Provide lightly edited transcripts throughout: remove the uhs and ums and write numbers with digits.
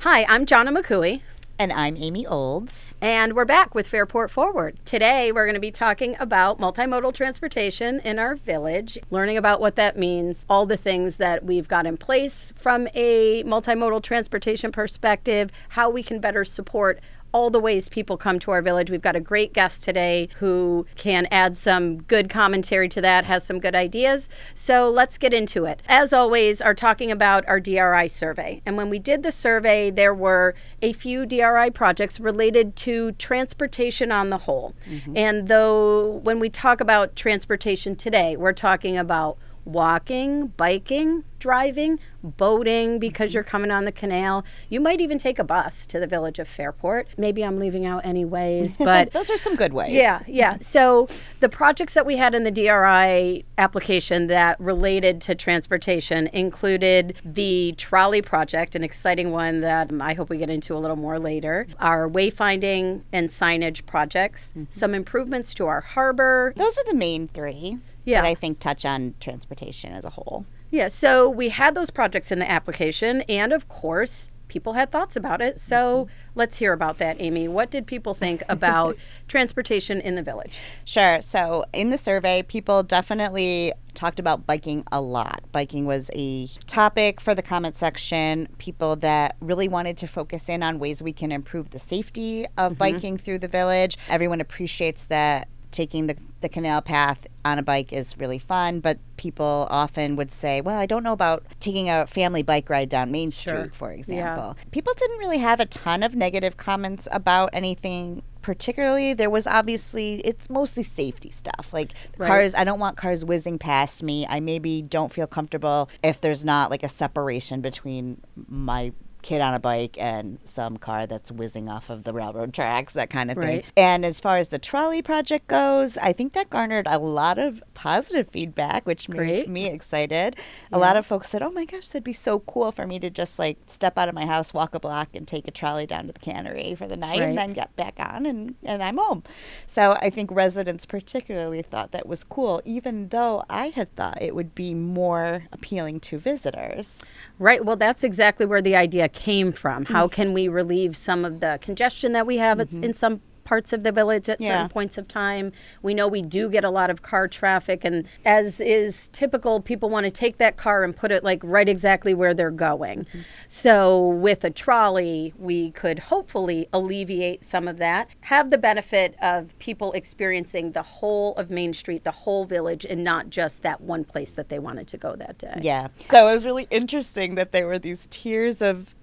Hi, I'm Jonna McCooey. And I'm Amy Olds. And we're back with Fairport Forward. Today, we're going to be talking about multimodal transportation in our village, learning about what that means, all the things that we've got in place from a multimodal transportation perspective, how we can better support all the ways people come to our village. We've got a great guest today who can add some good commentary to that, has some good ideas. So let's get into it. As always, are talking about our DRI survey. And when we did the survey, there were a few DRI projects related to transportation on the whole. Mm-hmm. And though when we talk about transportation today, we're talking about walking, biking, driving, boating because you're coming on the canal. You might even take a bus to the village of Fairport. Maybe I'm leaving out any ways, but those are some good ways. Yeah. So the projects that we had in the DRI application that related to transportation included the trolley project, an exciting one that I hope we get into a little more later, our wayfinding and signage projects, some improvements to our harbor. Those are the main three that I think touch on transportation as a whole. Yeah, so we had those projects in the application, and of course, people had thoughts about it. So let's hear about that, Amy. What did people think about transportation in the village? Sure. So in the survey, people definitely talked about biking a lot. Biking was a topic for the comment section. People that really wanted to focus in on ways we can improve the safety of biking through the village. Everyone appreciates that taking the canal path on a bike is really fun, but people often would say, well, I don't know about taking a family bike ride down Main Street, for example. Yeah. People didn't really have a ton of negative comments about anything particularly. There was obviously, it's mostly safety stuff. Like cars, I don't want cars whizzing past me. I maybe don't feel comfortable if there's not like a separation between my kid on a bike and some car that's whizzing off of the railroad tracks, that kind of thing. And as far as the trolley project goes, I think that garnered a lot of positive feedback, which made me excited. A lot of folks said, oh my gosh, it'd be so cool for me to just like step out of my house, walk a block, and take a trolley down to the cannery for the night and then get back on and I'm home. So I think residents particularly thought that was cool, even though I had thought it would be more appealing to visitors. Right. Well, that's exactly where the idea came from. How can we relieve some of the congestion that we have in some parts of the village at certain points of time? We know we do get a lot of car traffic, and as is typical, people want to take that car and put it like right exactly where they're going. So with a trolley, we could hopefully alleviate some of that, have the benefit of people experiencing the whole of Main Street, the whole village, and not just that one place that they wanted to go that day. Yeah. So it was really interesting that there were these tiers of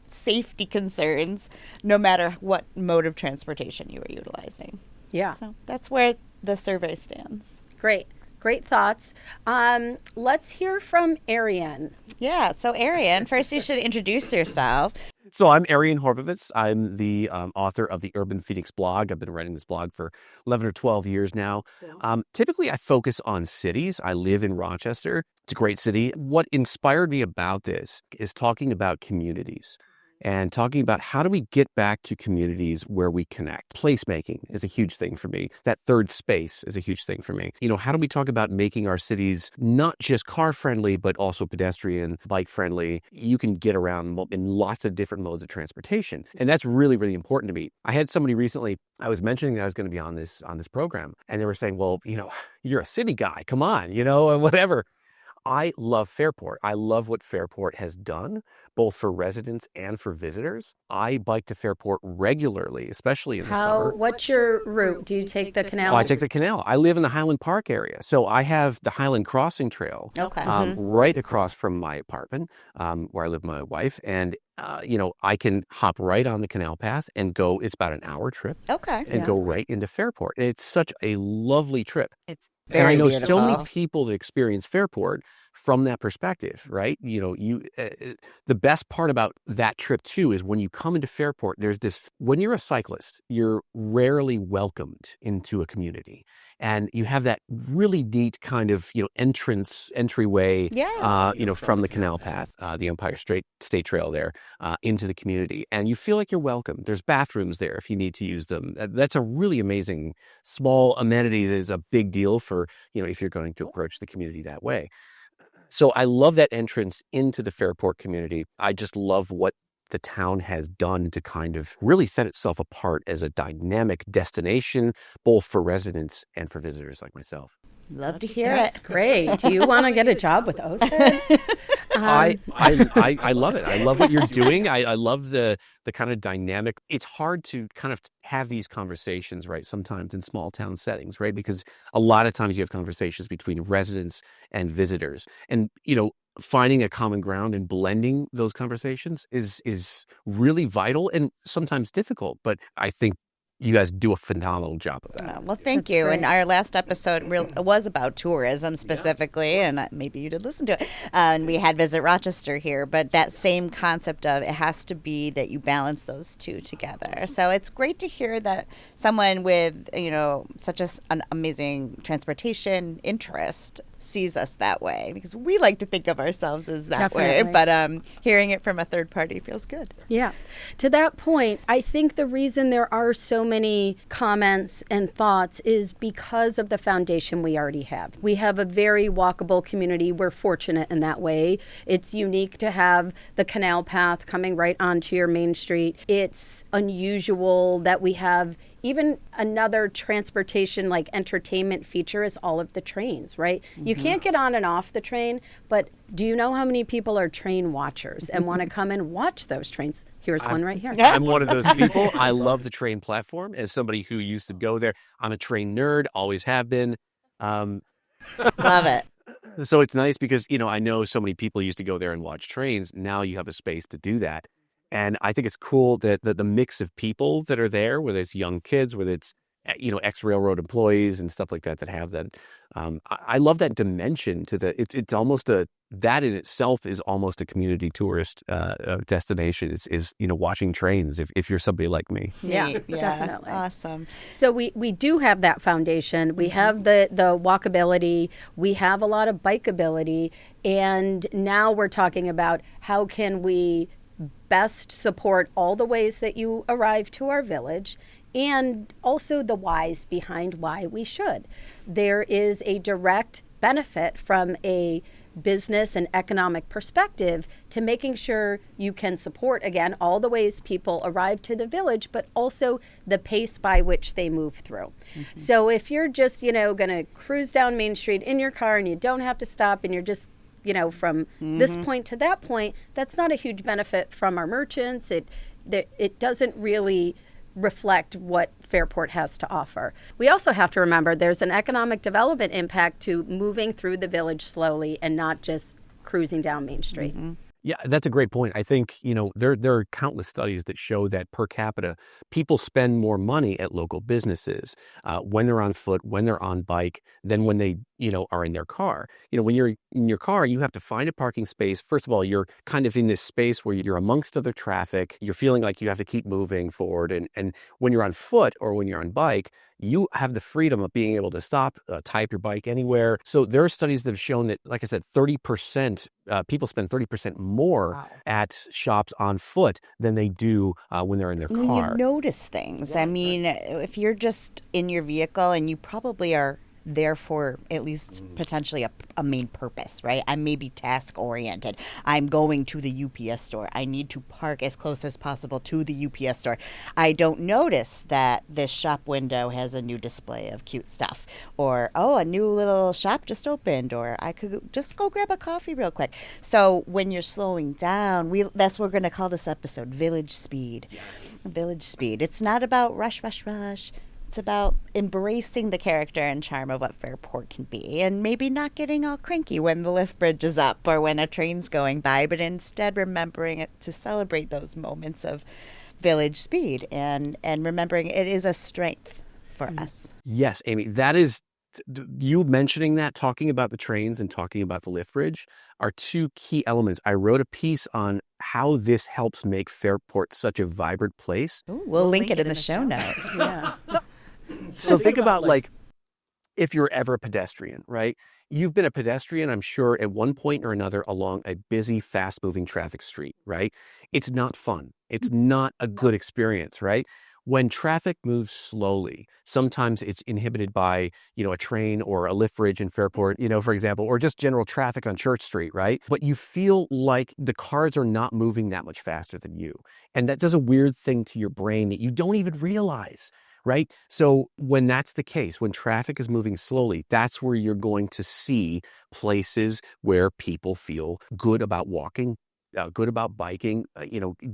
safety concerns no matter what mode of transportation you were utilizing. Yeah. So that's where the survey stands. Great thoughts. Let's hear from Arian. Yeah. So Arian, first you should introduce yourself. So I'm Arian Horbovetz. I'm the author of the Urban Phoenix blog. I've been writing this blog for 11 or 12 years now. Typically, I focus on cities. I live in Rochester. It's a great city. What inspired me about this is talking about communities and talking about how do we get back to communities where we connect. Placemaking is a huge thing for me. That third space is a huge thing for me. You know, how do we talk about making our cities not just car friendly, but also pedestrian, bike friendly? You can get around in lots of different modes of transportation. And that's really, really important to me. I had somebody recently, I was mentioning that I was going to be on this program, and they were saying, well, you know, you're a city guy, come on, you know, whatever. I love Fairport. I love what Fairport has done, both for residents and for visitors. I bike to Fairport regularly, especially in the summer. What's your route? Do you take the canal? Oh, I take the canal. I live in the Highland Park area. So I have the Highland Crossing Trail right across from my apartment where I live with my wife. And, you know, I can hop right on the canal path and go, it's about an hour trip. And go right into Fairport. And it's such a lovely trip. It's and I know beautiful. so many people that experience Fairport from that perspective, right? You know, the best part about that trip too is when you come into Fairport, there's this, when you're a cyclist, you're rarely welcomed into a community. And you have that really neat kind of, you know, entryway, you know, from the canal path, the Empire State Trail there, into the community. And you feel like you're welcome. There's bathrooms there if you need to use them. That's a really amazing small amenity that is a big deal for, you know, if you're going to approach the community that way. So I love that entrance into the Fairport community. I just love what the town has done to kind of really set itself apart as a dynamic destination, both for residents and for visitors like myself. Love to hear That's it. great. Do you want to get a job with OSID? I love it. I love what you're doing. I love the kind of dynamic. It's hard to kind of have these conversations, right? Sometimes in small town settings, right? Because a lot of times you have conversations between residents and visitors, and finding a common ground and blending those conversations is really vital and sometimes difficult. But I think you guys do a phenomenal job of that. Well, thank That's you. great. And our last episode was about tourism specifically, and maybe you did listen to it. And we had Visit Rochester here, but that same concept of it has to be that you balance those two together. So it's great to hear that someone with, such an amazing transportation interest sees us that way, because we like to think of ourselves as that way. Definitely. But hearing it from a third party feels good. Yeah. To that point, I think the reason there are so many comments and thoughts is because of the foundation we already have. We have a very walkable community. We're fortunate in that way. It's unique to have the canal path coming right onto your main street. It's unusual that we have even another transportation like entertainment feature is all of the trains, right? Mm-hmm. You can't get on and off the train, but do you know how many people are train watchers and want to come and watch those trains? Here's one right here. I'm one of those people. I love the train platform. As somebody who used to go there, I'm a train nerd, always have been. Love it. So it's nice because, I know so many people used to go there and watch trains. Now you have a space to do that. And I think it's cool that the mix of people that are there, whether it's young kids, whether it's, ex-railroad employees and stuff like that have that. I love that dimension to it's almost that in itself is almost a community tourist destination is watching trains if you're somebody like me. Yeah, definitely. Awesome. So we do have that foundation. We have the walkability. We have a lot of bikeability. And now we're talking about how can we best support all the ways that you arrive to our village, and also the whys behind why we should. There is a direct benefit from a business and economic perspective to making sure you can support, again, all the ways people arrive to the village, but also the pace by which they move through. Mm-hmm. So if you're just, going to cruise down Main Street in your car and you don't have to stop and you're just from this point to that point, that's not a huge benefit from our merchants. It doesn't really reflect what Fairport has to offer. We also have to remember there's an economic development impact to moving through the village slowly and not just cruising down Main Street. Mm-hmm. Yeah, that's a great point. I think, there are countless studies that show that per capita, people spend more money at local businesses when they're on foot, when they're on bike, than when they, are in their car. When you're in your car, you have to find a parking space. First of all, you're kind of in this space where you're amongst other traffic. You're feeling like you have to keep moving forward. And when you're on foot or when you're on bike, you have the freedom of being able to stop, type your bike anywhere. So there are studies that have shown that, like I said, 30%, people spend 30% more at shops on foot than they do when they're in their car. You notice things. I mean, if you're just in your vehicle and you probably are there for at least potentially a main purpose, right? I'm maybe task oriented. I'm going to the UPS store. I need to park as close as possible to the UPS store. I don't notice that this shop window has a new display of cute stuff, or a new little shop just opened, or I could just go grab a coffee real quick. So when you're slowing down, that's what we're going to call this episode Village Speed. Yes. Village Speed. It's not about rush, rush, rush. It's about embracing the character and charm of what Fairport can be, and maybe not getting all cranky when the lift bridge is up or when a train's going by, but instead remembering it to celebrate those moments of village speed and remembering it is a strength for us. Yes, Amy, that is, you mentioning that, talking about the trains and talking about the lift bridge are two key elements. I wrote a piece on how this helps make Fairport such a vibrant place. Ooh, we'll link it in the show notes. Yeah. So think about like if you're ever a pedestrian, right? You've been a pedestrian, I'm sure, at one point or another along a busy, fast-moving traffic street, right? It's not fun. It's not a good experience, right? when traffic moves slowly, sometimes it's inhibited by, a train or a lift bridge in Fairport, for example, or just general traffic on Church Street, right? But you feel like the cars are not moving that much faster than you. And that does a weird thing to your brain that you don't even realize, right? So when that's the case, when traffic is moving slowly, that's where you're going to see places where people feel good about walking, good about biking,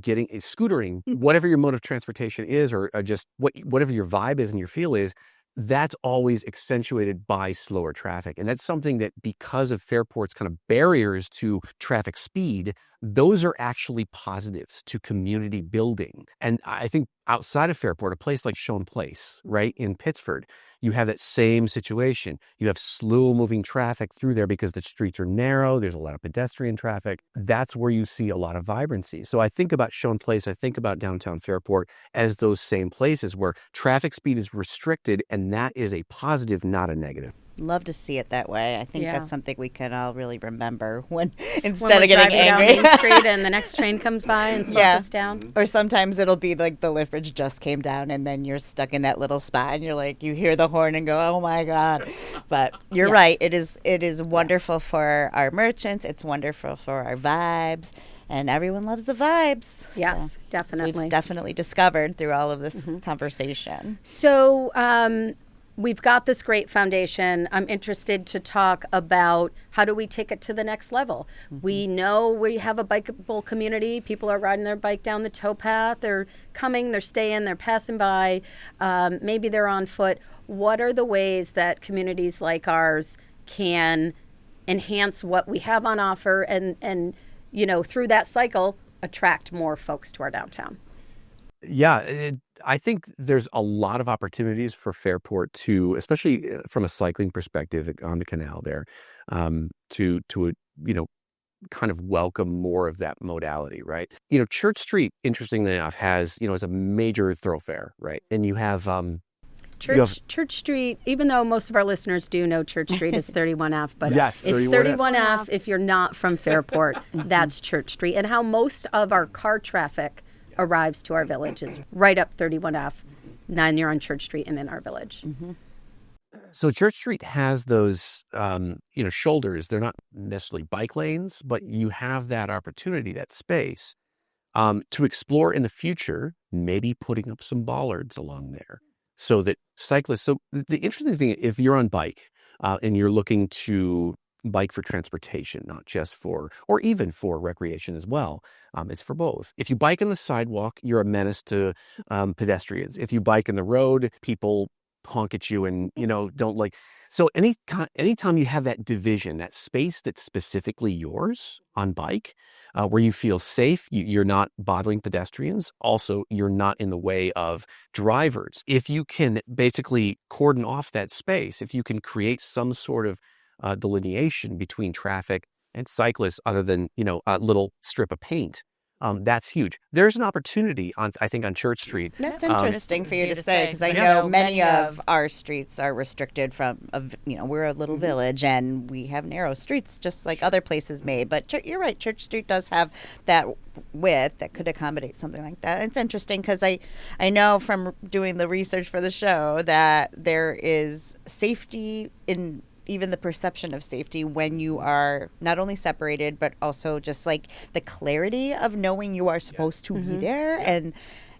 getting scootering, whatever your mode of transportation is, or just whatever your vibe is and your feel is, that's always accentuated by slower traffic. And that's something that, because of Fairport's kind of barriers to traffic speed, those are actually positives to community building. And I think outside of Fairport, a place like Schoen Place, right, in Pittsford, you have that same situation. You have slow moving traffic through there because the streets are narrow. There's a lot of pedestrian traffic. That's where you see a lot of vibrancy. So I think about Schoen Place, I think about downtown Fairport as those same places where traffic speed is restricted, and that is a positive, not a negative. Love to see it that way. I think that's something we can all really remember when when instead we're of getting driving angry. down Main Street and the next train comes by and slows us down. Or sometimes it'll be like the lift bridge just came down and then you're stuck in that little spot and you're like, you hear the horn and go, oh my God. But you're right. It is wonderful for our merchants. It's wonderful for our vibes. And everyone loves the vibes. Yes, definitely. So we've definitely discovered through all of this conversation. So we've got this great foundation. I'm interested to talk about how do we take it to the next level. We know we have a bikeable community. People are riding their bike down the towpath. They're coming, they're staying, they're passing by. Maybe they're on foot. What are the ways that communities like ours can enhance what we have on offer and through that cycle, attract more folks to our downtown? Yeah, I think there's a lot of opportunities for Fairport to, especially from a cycling perspective on the canal there, to kind of welcome more of that modality, right? Church Street, interestingly enough, has, is a major thoroughfare, right? And you have Church Street, even though most of our listeners do know Church Street is 31F, but yes, it's 31F if you're not from Fairport. That's Church Street. And how most of our car traffic arrives to our village is right up 31F. Then you're on Church Street and in our village. So Church Street has those, shoulders. They're not necessarily bike lanes, but you have that opportunity, that space, to explore in the future, maybe putting up some bollards along there so that cyclists. So the interesting thing, if you're on bike and you're looking to bike for transportation, not just for, or even for recreation as well. It's for both. If you bike on the sidewalk, you're a menace to pedestrians. If you bike in the road, people honk at you and, don't like. So anytime you have that division, that space that's specifically yours on bike, where you feel safe, you're not bothering pedestrians. Also, you're not in the way of drivers. If you can basically cordon off that space, if you can create some sort of delineation between traffic and cyclists other than, a little strip of paint. That's huge. There's an opportunity I think on Church Street. That's interesting for you to say because I know many of our streets are restricted from, we're a little village and we have narrow streets just like other places may. But you're right, Church Street does have that width that could accommodate something like that. It's interesting because I know from doing the research for the show that there is safety in even the perception of safety when you are not only separated, but also just like the clarity of knowing you are supposed to be there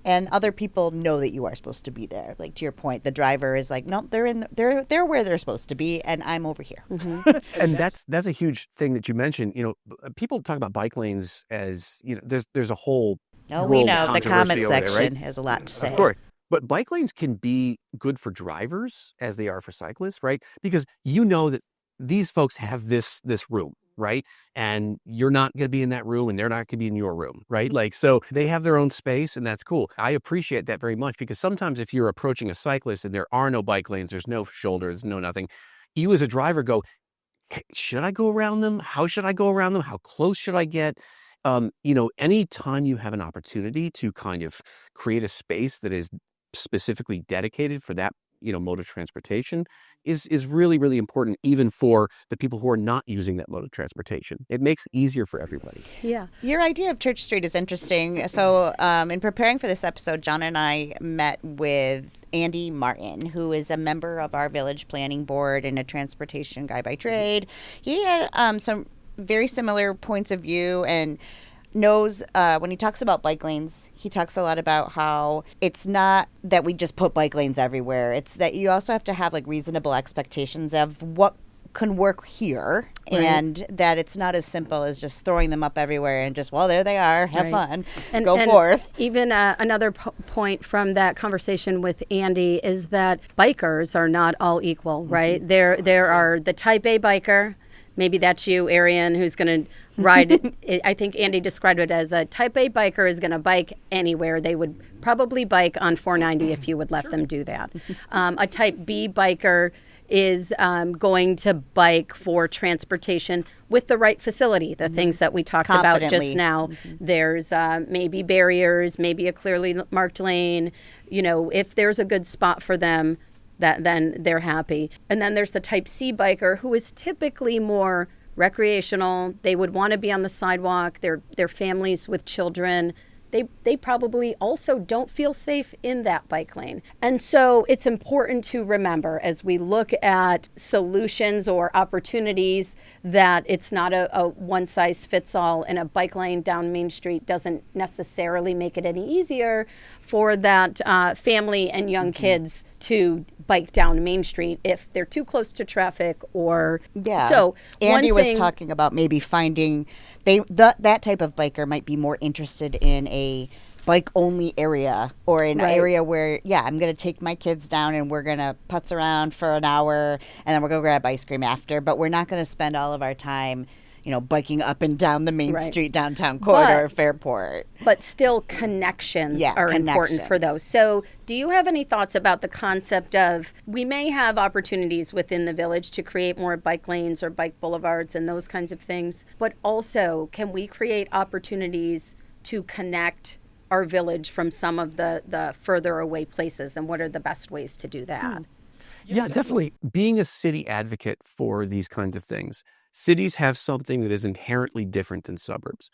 and other people know that you are supposed to be there. Like to your point, the driver is like, no, they're where they're supposed to be and I'm over here. And that's a huge thing that you mentioned. People talk about bike lanes as, there's a whole we know the comment section right? has a lot to say. Of course. But bike lanes can be good for drivers as they are for cyclists, right? Because that these folks have this room, right? And you're not going to be in that room and they're not going to be in your room, right? Like, so they have their own space and that's cool. I appreciate that very much because sometimes if you're approaching a cyclist and there are no bike lanes, there's no shoulders, no nothing, you as a driver go, hey, should I go around them? How should I go around them? How close should I get? Anytime you have an opportunity to kind of create a space that is specifically dedicated for that mode of transportation is really, really important, even for the people who are not using that mode of transportation. It makes it easier for everybody. Yeah. Your idea of Church Street is interesting. So in preparing for this episode, John and I met with Andy Martin, who is a member of our village planning board and a transportation guy by trade. He had some very similar points of view and knows when he talks about bike lanes, he talks a lot about how it's not that we just put bike lanes everywhere. It's that you also have to have like reasonable expectations of what can work here, and that it's not as simple as just throwing them up everywhere and just, well, there they are, have fun, and go forth. Even another point from that conversation with Andy is that bikers are not all equal, right? There are the type A biker. Maybe that's you, Arian, who's going to ride. I think Andy described it as a type A biker is going to bike anywhere. They would probably bike on 490 if you would let them do that. A type B biker is going to bike for transportation with the right facility, the things that we talked about just now. There's maybe barriers, maybe a clearly marked lane. If there's a good spot for them, then they're happy. And then there's the type C biker who is typically more recreational. They would want to be on the sidewalk. They're families with children. They probably also don't feel safe in that bike lane. And so it's important to remember as we look at solutions or opportunities that it's not a one size fits all, and a bike lane down Main Street doesn't necessarily make it any easier for that family and young kids to bike down Main Street if they're too close to traffic or so. Andy was talking about maybe finding that type of biker might be more interested in a bike only area or an area where I'm going to take my kids down and we're going to putz around for an hour and then we're going to grab ice cream after, but we're not going to spend all of our time biking up and down the Main Street downtown corridor of Fairport. But still connections are important for those. So do you have any thoughts about the concept of we may have opportunities within the village to create more bike lanes or bike boulevards and those kinds of things, but also can we create opportunities to connect our village from some of the further away places, and what are the best ways to do that? Yeah, definitely. Being a city advocate for these kinds of things, cities have something that is inherently different than suburbs.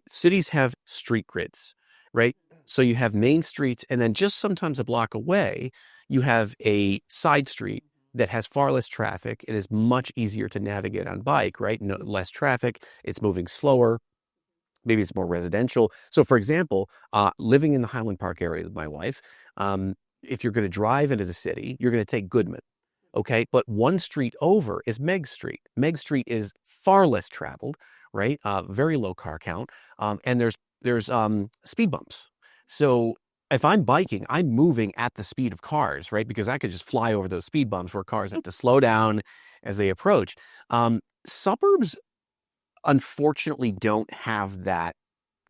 Cities have street grids, right? So you have main streets, and then just sometimes a block away, you have a side street that has far less traffic and is much easier to navigate on bike, right? No, less traffic, it's moving slower. Maybe it's more residential. So, for example, living in the Highland Park area with my wife, if you're going to drive into the city, you're going to take Goodman. Okay, but one street over is Meg Street. Meg Street is far less traveled, right? Very low car count, and there's speed bumps. So if I'm biking, I'm moving at the speed of cars, right? Because I could just fly over those speed bumps where cars have to slow down as they approach. Suburbs, unfortunately, don't have that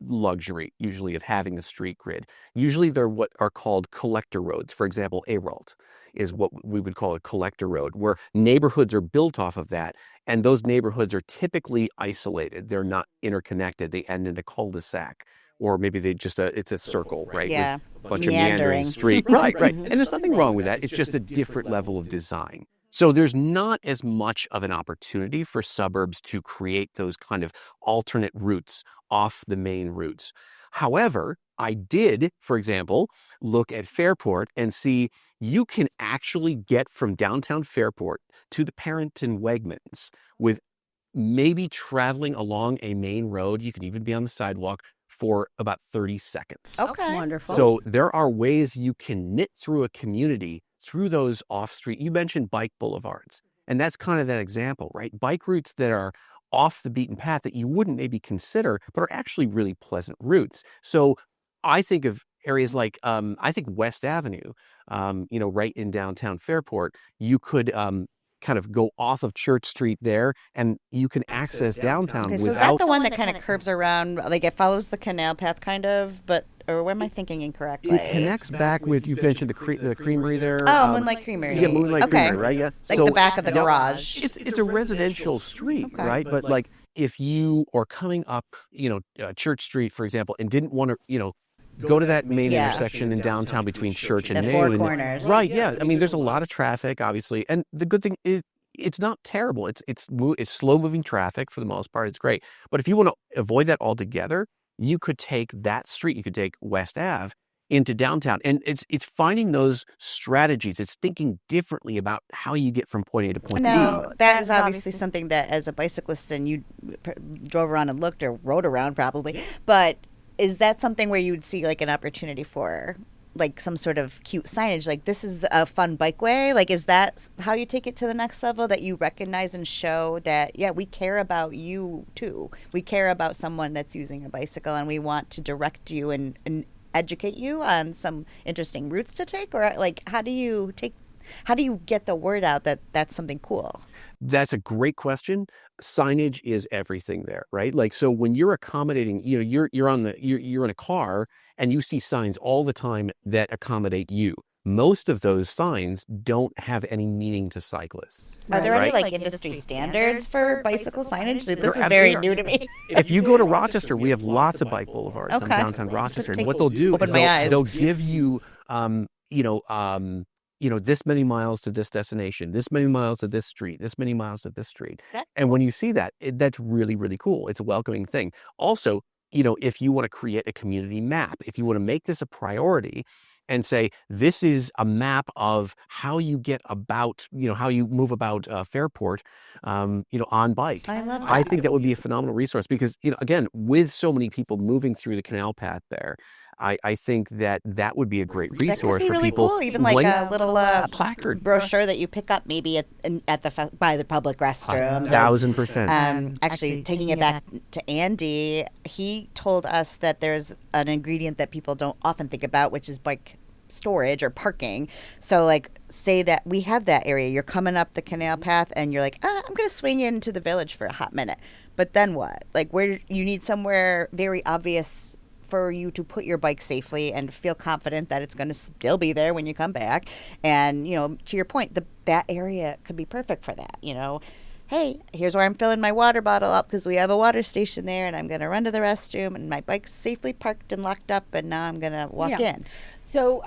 luxury usually of having a street grid. Usually they're what are called collector roads. For example, Aralt is what we would call a collector road, where neighborhoods are built off of that, and those neighborhoods are typically isolated. They're not interconnected. They end in a cul-de-sac, or maybe they just it's a circle, right? Yeah. With a bunch of meandering street. Right. And there's nothing wrong with that. It's just a different level of design. So there's not as much of an opportunity for suburbs to create those kind of alternate routes off the main routes. However, I did, for example, look at Fairport and see you can actually get from downtown Fairport to the Parrington Wegmans with maybe traveling along a main road. You can even be on the sidewalk for about 30 seconds. Okay. Wonderful. So there are ways you can knit through a community through those off-street. You mentioned bike boulevards, and that's kind of that example, right? Bike routes that are off the beaten path that you wouldn't maybe consider, but are actually really pleasant routes. So I think of areas like, I think West Avenue, right in downtown Fairport, you could kind of go off of Church Street there, and you can access downtown Okay, without... so is that the one that kind of curves around, like it follows the canal path kind of, or am I thinking incorrectly? It connects back with, you mentioned the creamery there. Oh, Moonlight Creamery. Yeah, Moonlight Creamery, right? Yeah. Like the back of the garage. It's a residential street, right? But like if you are coming up, Church Street, for example, and didn't want to, go to that main Yeah. intersection in downtown between Church and The New. Four and- Corners. Right, yeah. I mean, there's a lot of traffic, obviously. And the good thing is, it's not terrible. It's slow moving traffic for the most part. It's great. But if you want to avoid that altogether, you could take that street. You could take West Ave into downtown, and it's finding those strategies. It's thinking differently about how you get from point A to point B. No, that is obviously something that as a bicyclist, and you drove around and looked or rode around probably, but is that something where you would see like an opportunity for like some sort of cute signage, like this is a fun bikeway? Like, is that how you take it to the next level, that you recognize and show that, yeah, we care about you too. We care about someone that's using a bicycle, and we want to direct you and educate you on some interesting routes to take? Or like, how do you get the word out that that's something cool? That's a great question. Signage is everything there, right? Like, so when you're accommodating, you're in a car and you see signs all the time that accommodate you. Most of those signs don't have any meaning to cyclists. Are there any right? like industry standards for bicycle signage? This is There very absolutely new to me. If you go to Rochester, we have lots of bike boulevards on Okay. downtown Rochester. And what they'll do Open is my eyes. they'll give you, this many miles to this destination, this many miles to this street, this many miles to this street. And when you see that, that's really, really cool. It's a welcoming thing. Also, if you want to create a community map, if you want to make this a priority and say, this is a map of how you get about, how you move about Fairport, on bike. I love that. I think that would be a phenomenal resource because, again, with so many people moving through the canal path there, I think that would be a great That could resource be for really people. cool. Even like when- a little placard. brochure that you pick up maybe by the public restrooms. 1,000%. Actually, taking it back to Andy, he told us that there's an ingredient that people don't often think about, which is bike storage or parking. So like, say that we have that area, you're coming up the canal path and you're like, I'm going to swing into the village for a hot minute. But then what? Like, where you need somewhere very obvious for you to put your bike safely and feel confident that it's going to still be there when you come back. And, to your point, that area could be perfect for that. Hey, here's where I'm filling my water bottle up because we have a water station there, and I'm going to run to the restroom, and my bike's safely parked and locked up, and now I'm going to walk in. So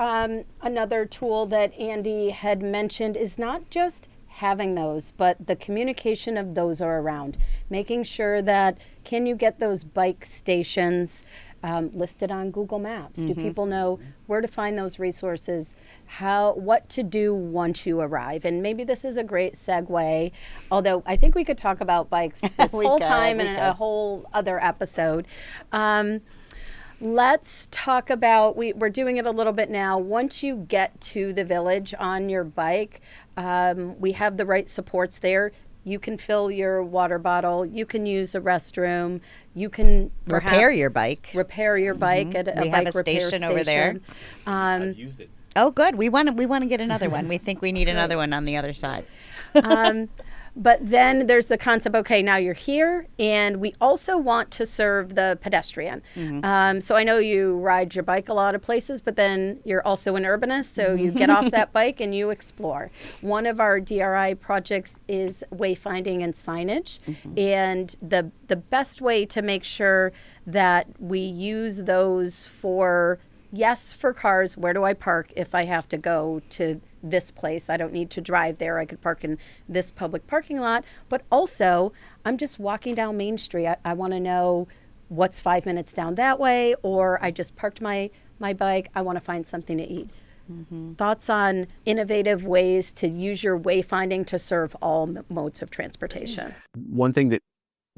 another tool that Andy had mentioned is not just having those, but the communication of those are around. Making sure that, can you get those bike stations listed on Google Maps? Do people know where to find those resources, what to do once you arrive? And maybe this is a great segue, although I think we could talk about bikes this whole time in a whole other episode. Let's talk about, we're doing it a little bit now. Once you get to the village on your bike, we have the right supports there. You can fill your water bottle. You can use a restroom. You can Repair your bike. at a We have bike a repair station over there. I've used it. Oh, good. We want to get another one. We think we need another one on the other side. But then there's the concept, okay, now you're here, and we also want to serve the pedestrian. So I know you ride your bike a lot of places, but then you're also an urbanist, so you get off that bike and you explore. One of our DRI projects is wayfinding and signage, and the best way to make sure that we use those for cars, where do I park if I have to go to this place? I don't need to drive there. I could park in this public parking lot. But also, I'm just walking down Main Street. I want to know what's 5 minutes down that way, or I just parked my bike. I want to find something to eat. Thoughts on innovative ways to use your wayfinding to serve all modes of transportation? One thing that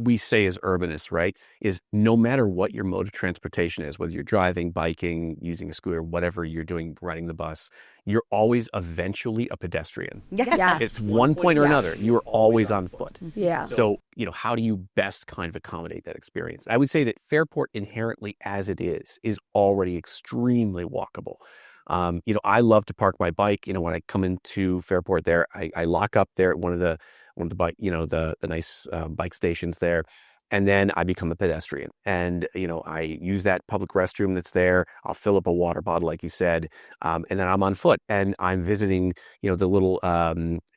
we say as urbanists, right, is no matter what your mode of transportation is, whether you're driving, biking, using a scooter, whatever you're doing, riding the bus, you're always eventually a pedestrian. Yes. It's one point or another. You are always on foot. Yeah. So, how do you best kind of accommodate that experience? I would say that Fairport inherently as it is already extremely walkable. I love to park my bike. When I come into Fairport there, I lock up there at one of the bike, the nice bike stations there. And then I become a pedestrian. And, I use that public restroom that's there. I'll fill up a water bottle, like you said. And then I'm on foot and I'm visiting, the little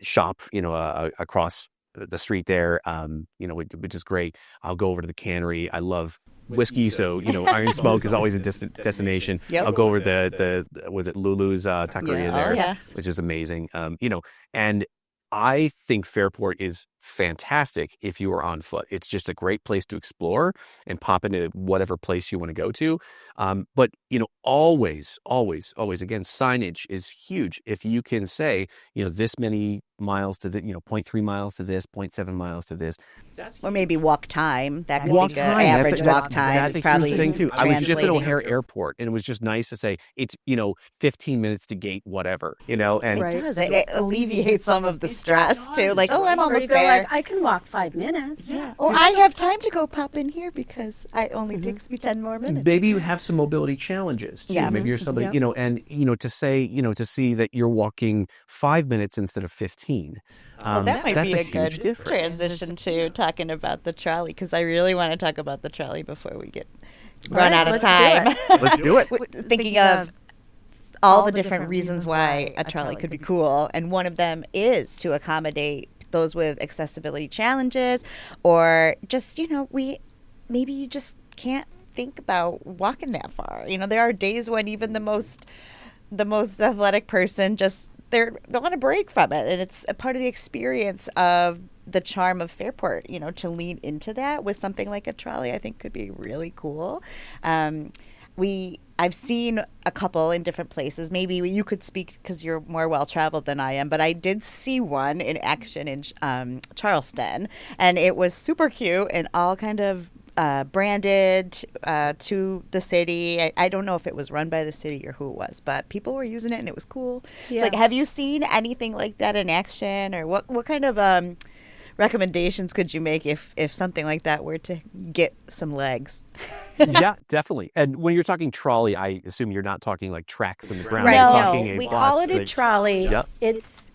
shop, across the street there, which is great. I'll go over to the cannery. I love whiskey, so Iron Smoke is always a destination. Yep. I'll go over the was it Lulu's taqueria Yeah. there, Oh, yeah. which is amazing. And I think Fairport is fantastic if you are on foot. It's just a great place to explore and pop into whatever place you want to go to. But always, again, signage is huge. If you can say, this many miles to the, 0.3 miles to this, 0.7 miles to this. Or maybe walk time. That could Walk be time. good. Average walk time That's is a probably huge thing too. I was just at translating. O'Hare Airport, and it was just nice to say it's 15 minutes to gate whatever, and Right. It does. It alleviates some of the stress too. Like, I'm Or almost you go there. like, I can walk 5 minutes. Yeah. Or I have time to go pop in here because it only takes me 10 more minutes. maybe you have some mobility challenges too. Yeah. Maybe you're somebody, Yep. to say, to see that you're walking 5 minutes instead of 15. Well, that might that's be a huge good difference. transition to talking about the trolley, because I really want to talk about the trolley before we get All run right, out of let's do time. it. Let's do it. Thinking of all the different reasons why a trolley could be cool, and one of them is to accommodate those with accessibility challenges, or just maybe you just can't think about walking that far. There are days when even the most athletic person just they want to break from it, and it's a part of the experience of the charm of Fairport. To lean into that with something like a trolley, I think could be really cool. I've seen a couple in different places. Maybe you could speak because you're more well-traveled than I am, but I did see one in action in Charleston, and it was super cute and all kind of branded to the city. I don't know if it was run by the city or who it was, but people were using it and it was cool. Yeah. It's like, have you seen anything like that in action, or what kind of recommendations could you make if something like that were to get some legs? Yeah, definitely. And when you're talking trolley, I assume you're not talking like tracks in the ground. No, You're talking a we bus call it a that- trolley. Yep. It's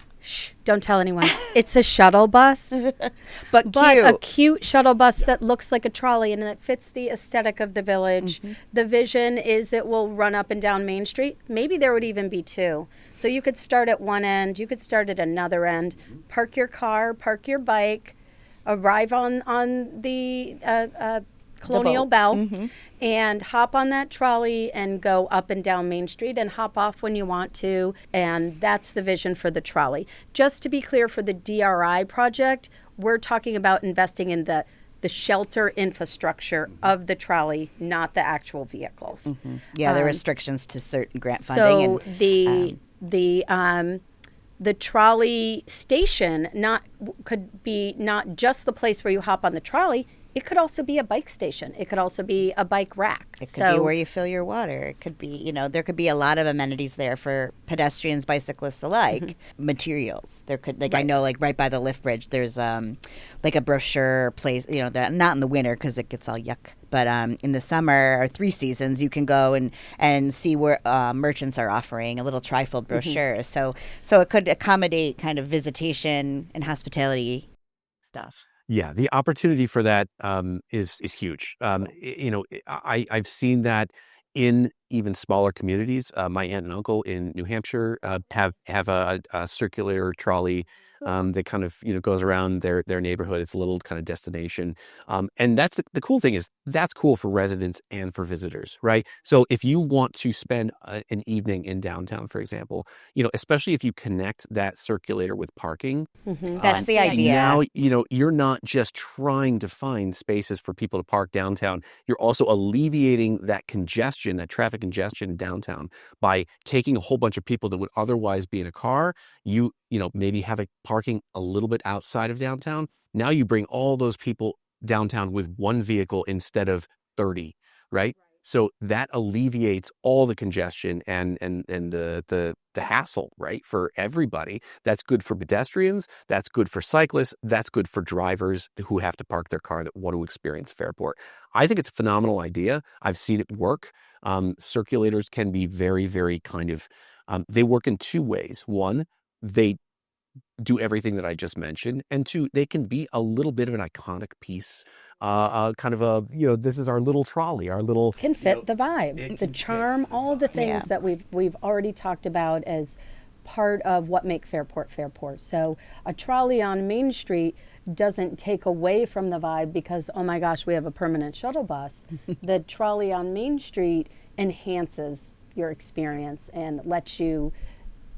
don't tell anyone. It's a shuttle bus, But cute. but a cute shuttle bus that looks like a trolley and that fits the aesthetic of the village. The vision is it will run up and down Main Street. Maybe there would even be two. So you could start at one end, you could start at another end, park your car, park your bike, arrive on the Colonial boat. Bell, and hop on that trolley and go up and down Main Street and hop off when you want to. And that's the vision for the trolley. Just to be clear, for the DRI project, we're talking about investing in the shelter infrastructure of the trolley, not the actual vehicles. Yeah, there are restrictions to certain grant funding. So the trolley station could be not just the place where you hop on the trolley. It could also be a bike station. It could also be a bike rack. It could be where you fill your water. It could be, there could be a lot of amenities there for pedestrians, bicyclists alike. Materials. There could, I know, right by the lift bridge, there's like a brochure place. They're not in the winter because it gets all yuck. But in the summer or 3 seasons, you can go and see where merchants are offering a little trifold brochure. So it could accommodate kind of visitation and hospitality stuff. Yeah, the opportunity for that is huge. I've seen that in even smaller communities. My aunt and uncle in New Hampshire have a circular trolley that kind of goes around their neighborhood. It's a little kind of destination, and that's the cool thing is that's cool for residents and for visitors, right? So if you want to spend an evening in downtown, for example, especially if you connect that circulator with parking, That's the idea. now you're not just trying to find spaces for people to park downtown. You're also alleviating that congestion, that traffic congestion downtown by taking a whole bunch of people that would otherwise be in a car. You maybe have a parking a little bit outside of downtown. Now you bring all those people downtown with one vehicle instead of 30, right? So that alleviates all the congestion and the hassle, right, for everybody. That's good for pedestrians. That's good for cyclists. That's good for drivers who have to park their car that want to experience Fairport. I think it's a phenomenal idea. I've seen it work. Circulators can be very, very kind of, they work in 2 ways. One, they do everything that I just mentioned. And 2, they can be a little bit of an iconic piece, kind of this is our little trolley, our little... Can fit the vibe, the charm, all the things that we've already talked about as part of what make Fairport Fairport. So a trolley on Main Street, doesn't take away from the vibe because, oh my gosh, we have a permanent shuttle bus. The trolley on Main Street enhances your experience and lets you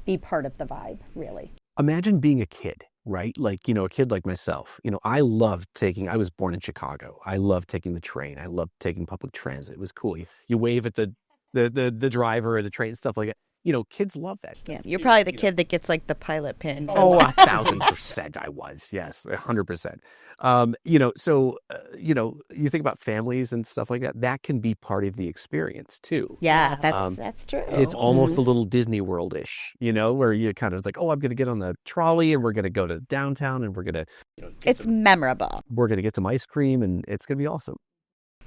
be part of the vibe, really. Imagine being a kid, right? Like, a kid like myself. I was born in Chicago. I loved taking the train. I loved taking public transit. It was cool. You wave at the driver of the train, stuff like that. Kids love that stuff. Yeah, you're probably the kid that gets like the pilot pin. Oh, 1,000% I was. Yes, 100%. So you think about families and stuff like that. That can be part of the experience too. Yeah, that's true. It's almost a little Disney World-ish, where you kind of like, oh, I'm going to get on the trolley and we're going to go to downtown and we're going to. It's memorable. We're going to get some ice cream and it's going to be awesome.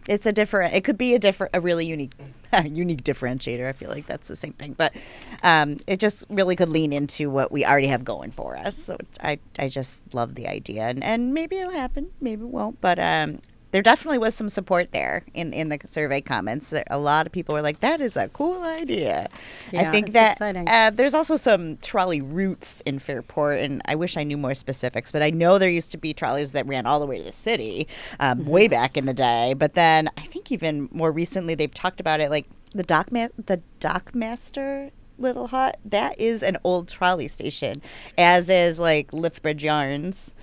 It could be a really unique differentiator. I feel like that's the same thing, but it just really could lean into what we already have going for us. So I just love the idea, and maybe it'll happen, maybe it won't, but there definitely was some support there in the survey comments. A lot of people were like, that is a cool idea. Yeah, I think that there's also some trolley routes in Fairport, and I wish I knew more specifics, but I know there used to be trolleys that ran all the way to the city way back in the day. But then I think even more recently they've talked about it, like the Dockmaster Little Hut, that is an old trolley station, as is like Liftbridge Yarns.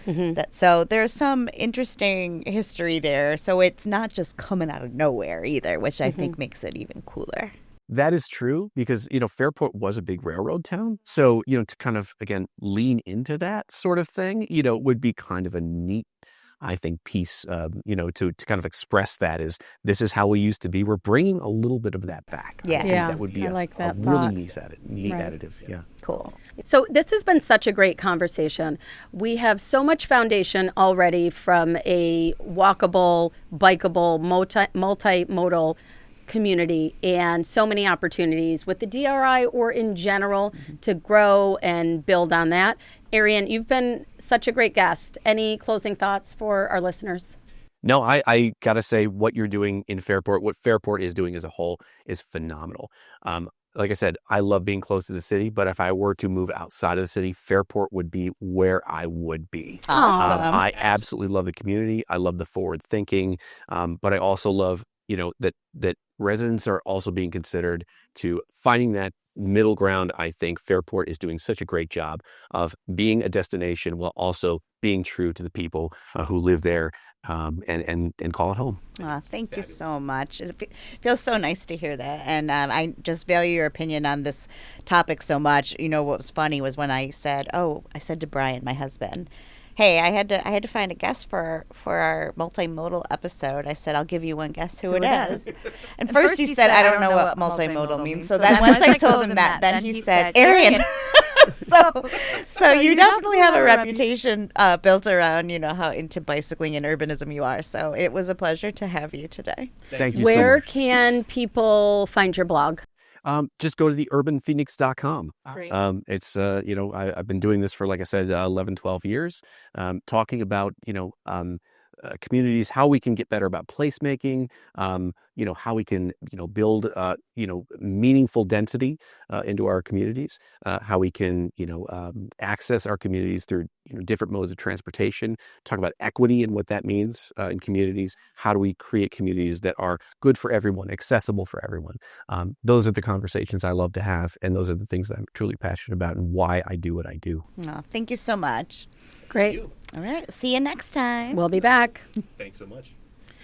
So there's some interesting history there. So it's not just coming out of nowhere either, which I think makes it even cooler. That is true because, Fairport was a big railroad town. So, to kind of, again, lean into that sort of thing, would be kind of a neat, I think, piece, to kind of express that this is how we used to be. We're bringing a little bit of that back. Yeah. I think that would be a really neat additive. Yeah. Cool. So this has been such a great conversation. We have so much foundation already from a walkable, bikeable, multimodal community, and so many opportunities with the DRI or in general to grow and build on that. Arian, you've been such a great guest. Any closing thoughts for our listeners? No, I got to say what you're doing in Fairport, what Fairport is doing as a whole is phenomenal. Like I said, I love being close to the city, but if I were to move outside of the city, Fairport would be where I would be. Awesome. I absolutely love the community. I love the forward thinking, but I also love, that residents are also being considered to finding that middle ground. I think Fairport is doing such a great job of being a destination while also being true to the people who live there and call it home. Thank you so much. It feels so nice to hear that. And I just value your opinion on this topic so much. What was funny was when I said to Brian, my husband, hey, I had to find a guest for our multimodal episode. I said, I'll give you one guess who it is. And first he said, I don't know what multimodal means. So then once I told him that, then he said, Arian. So you definitely have a reputation built around, how into bicycling and urbanism you are. So it was a pleasure to have you today. Thank you so much. Where can people find your blog? Just go to the urbanphoenix.com. Great. It's, I've been doing this for, like I said, 11, 12 years, talking about, communities, how we can get better about placemaking, how we can, build, meaningful density into our communities, how we can, access our communities through, different modes of transportation, talk about equity and what that means in communities. How do we create communities that are good for everyone, accessible for everyone? Those are the conversations I love to have, and those are the things that I'm truly passionate about and why I do what I do. Thank you so much. Great. All right. See you next time. We'll be back. Thanks so much.